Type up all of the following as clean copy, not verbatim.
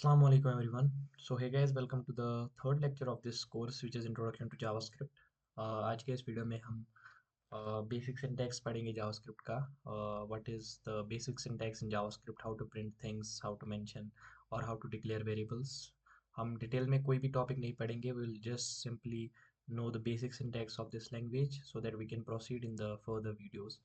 Assalamu alaikum everyone. So hey guys, welcome to the third lecture of this course which is Introduction to JavaScript. आज के इस video में हम basic syntax पढ़ेंगे JavaScript का. What is the basic syntax in JavaScript, how to print things, how to mention और how to declare variables. हम detail में कोई भी टॉपिक नहीं पढ़ेंगे. We will just simply know the basic syntax of this language so that we can proceed in the further videos.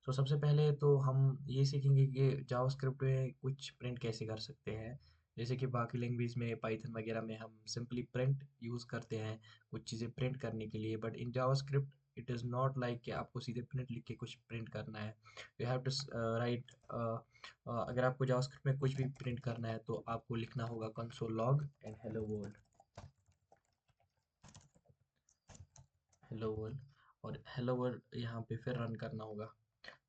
So सबसे पहले तो हम ये सीखेंगे कि जावास्क्रिप्ट में कुछ प्रिंट कैसे कर सकते हैं. जैसे कि बाकी लैंग्वेज में पाइथन वगैरह में हम सिंपली प्रिंट यूज़ करते हैं कुछ चीज़ें प्रिंट करने के लिए, but in JavaScript it is not like कि आपको सीधे प्रिंट लिख के कुछ प्रिंट करना है. You have to write. अगर आपको जावास्क्रिप्ट में कुछ भी प्रिंट करना है तो आपको लिखना होगा console log and hello world. Hello world और हेलो वर्ल्ड यहाँ पे फिर रन करना होगा.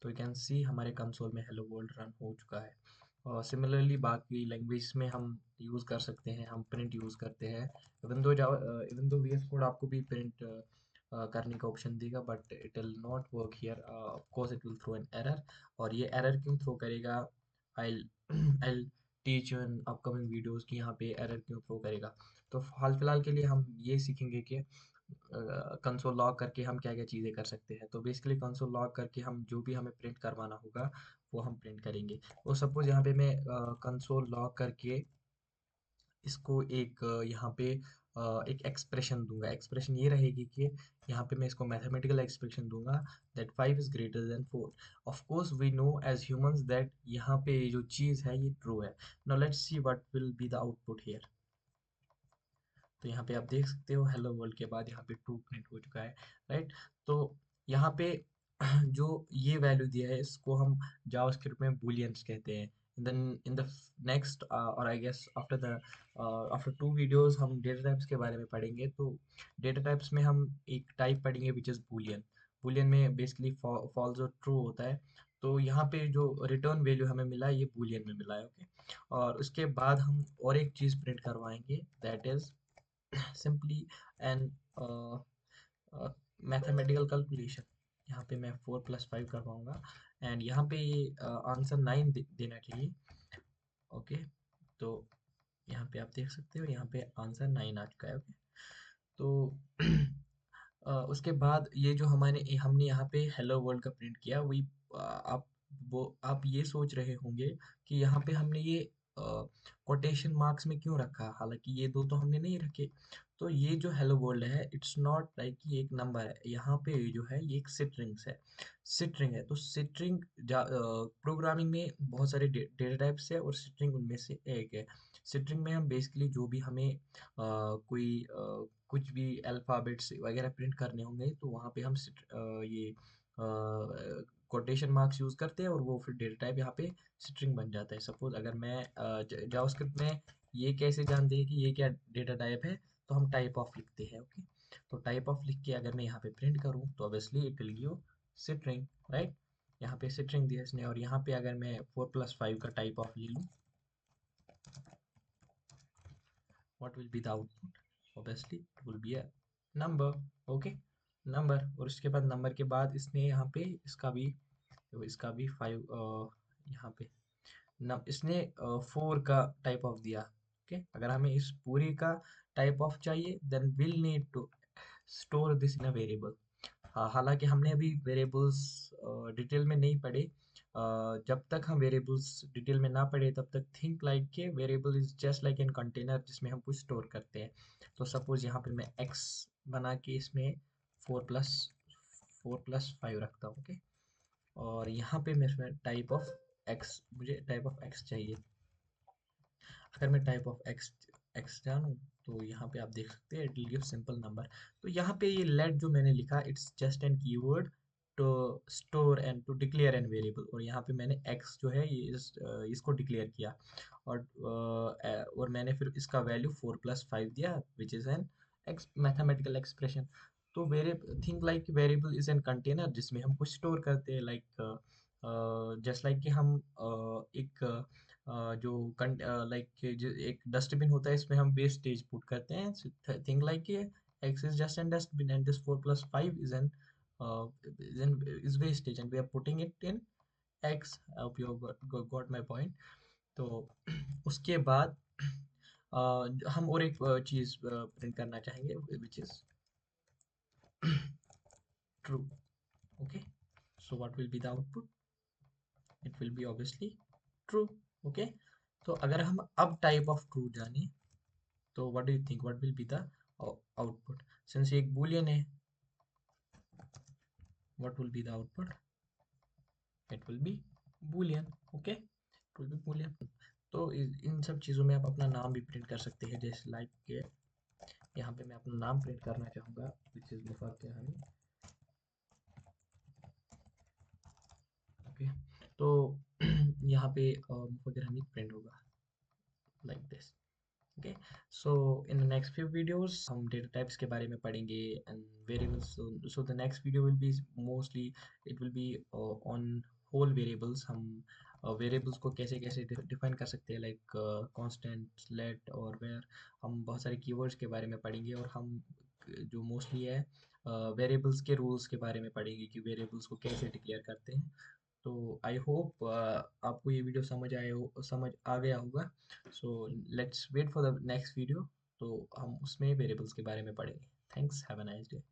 तो यू कैन सी हमारे कंसोल में हेलो वर्ल्ड रन हो चुका है. और सिमिलरली बाकी लैंग्वेज में हम यूज़ कर सकते हैं, हम प्रिंट यूज़ करते हैं. Even though V S code आपको भी प्रिंट करने का ऑप्शन देगा, but it will not work here. Of course it will throw an error. और ये एरर क्यों थ्रो करेगा, I I teach you in upcoming videos कि यहाँ पे एरर क्यों थ्रो करेगा. तो हाल फिलहाल के लिए हम ये सीखेंगे कि कंसोल लॉग करके हम क्या क्या चीज़ें कर सकते हैं. तो बेसिकली कंसोल लॉग करके हम जो भी हमें प्रिंट करवाना होगा वो हम प्रिंट करेंगे. तो सपोज यहाँ पे मैं कंसोल लॉग करके इसको एक यहाँ पे एक एक्सप्रेशन दूंगा. एक्सप्रेशन ये रहेगी कि यहाँ पे मैं इसको मैथमेटिकल एक्सप्रेशन दूंगा that 5 is greater than 4. Of course we know as humans that यहाँ पे जो चीज़ है ये ट्रू है. Now let's see what will be the output here. तो यहाँ पे आप देख सकते हो हेलो वर्ल्ड के बाद यहाँ पे ट्रू प्रिंट हो चुका है, राइट. तो यहाँ पे जो ये वैल्यू दिया है इसको हम जावास्क्रिप्ट में बूलियंस कहते हैं. इन द नेक्स्ट और I guess after two videos हम डेटा टाइप्स के बारे में पढ़ेंगे. तो डेटा टाइप्स में हम एक टाइप पढ़ेंगे विच इज़ बूलियन. बूलियन में बेसिकली फॉल्स और ट्रू होता है. तो यहाँ पे जो रिटर्न वैल्यू हमें मिला है ये बूलियन में मिला है, ओके. और उसके बाद हम और एक चीज़ प्रिंट करवाएंगे that is simply an mathematical calculation. यहाँ पे मैं 4 + 5 करवाऊंगा एंड यहाँ पे ये आंसर 9 देना चाहिए, ओके. तो यहाँ पे आप देख सकते हो यहाँ पे आंसर 9 आ चुका है, ओके. तो उसके बाद ये जो हमने यहाँ पे हेलो वर्ल्ड का प्रिंट किया वही आप आप ये सोच रहे होंगे कि यहाँ पे हमने ये कोटेशन मार्क्स में क्यों रखा, हालांकि ये दो तो हमने नहीं रखे. तो ये जो हेलो वर्ल्ड है इट्स नॉट लाइक ये एक नंबर है. यहाँ पे जो है ये एक सिट्रिंग्स है, सिट्रिंग है. तो सिट्रिंग प्रोग्रामिंग में बहुत सारे डेटा टाइप्स है और सिट्रिंग उनमें से एक है. सिट्रिंग में हम बेसिकली जो भी हमें कोई कुछ भी अल्फ़ाबेट्स वगैरह प्रिंट करने होंगे तो वहाँ पे हम ये कोटेशन मार्क्स यूज़ करते हैं और वो फिर डेटा टाइप यहाँ पे स्ट्रिंग बन जाता है. सपोज अगर मैं जावास्क्रिप्ट में ये कैसे जानते हैं कि ये क्या डेटा टाइप है, तो हम टाइप ऑफ लिखते हैं, ओके. तो टाइप ऑफ लिख के अगर मैं यहाँ पे प्रिंट करूँ तो obviously it will give string, right. यहाँ पे स्ट्रिंग दिया इसने और यहाँ पे अगर मैं 4 + 5 का टाइप ऑफ ले लूँ, what will be the output? Obviously it will be a number, okay. Number. और उसके बाद नंबर के बाद इसने यहाँ पे इसका भी 5 यहाँ पे इसने 4 का टाइप ऑफ दिया, ओके. अगर हमें इस पूरे का टाइप ऑफ चाहिए then will need to store this in a variable. हाँ, हालांकि हमने अभी वेरिएबल्स डिटेल में नहीं पढ़े. जब तक हम वेरिएबल्स डिटेल में ना पढ़े तब तक थिंक लाइक के variable is just like an container जिसमें हम कुछ स्टोर करते हैं. तो सपोज यहाँ पे मैं एक्स बना के इसमें 4 + 5 रखता हूँ, ओके. और यहाँ पे मैं इसमें मुझे टाइप ऑफ एक्स चाहिए. अगर मैं टाइप ऑफ एक्स एक्स जानूँ तो यहाँ पे आप देख सकते हैं it will give simple number. तो यहाँ पे ये लेट जो मैंने लिखा it's just an keyword to store and to declare an variable. और यहाँ पे मैंने x जो है इसको डिक्लेयर किया. और और मैंने फिर इसका वैल्यू 4 + 5 दिया which is an ex mathematical expression. तो variable think like variable is an container जिसमें हम कुछ स्टोर करते हैं, लाइक जस्ट लाइक कि हम एक जो लाइक एक डस्टबिन होता है इसमें हम वेस्टेज पुट करते हैं. Think like x is just an dustbin and this 4 + 5 is wastage and we are putting it in x. I hope you got my point. तो उसके बाद हम और एक चीज़ प्रिंट करना चाहेंगे which is true. Okay, so what will be the output? It will be obviously true. Okay, तो अगर हम अब टाइप ऑफ ट्रू जाने तो what do you think what will be the output? Since ये एक boolean है, what will be the output? It will be boolean. Okay, it will be boolean. तो इन सब चीज़ों में आप अपना नाम भी प्रिंट कर सकते हैं, जैसे लाइक के यहाँ पे मैं अपना नाम प्रिंट करना चाहूँगा which is Mufaq Hani. Okay, तो यहाँ पे मुफाक हनी प्रिंट होगा like this. Okay, so in the next few videos हम डेटा टाइप्स के बारे में पढ़ेंगे and variables. So the next video will be mostly it will be on whole variables. हम वेरिएबल्स को कैसे कैसे डिफाइन कर सकते हैं, लाइक कांस्टेंट, लेट और वेयर। हम बहुत सारे कीवर्ड्स के बारे में पढ़ेंगे और हम जो मोस्टली है वेरिएबल्स के रूल्स के बारे में पढ़ेंगे कि वेरिएबल्स को कैसे डिक्लेयर करते हैं। तो आई होप आपको ये वीडियो समझ आ गया होगा। So let's wait for the next video, तो हम उसमें वेरिएबल्स के बारे में पढ़ेंगे। Thanks, have a nice day.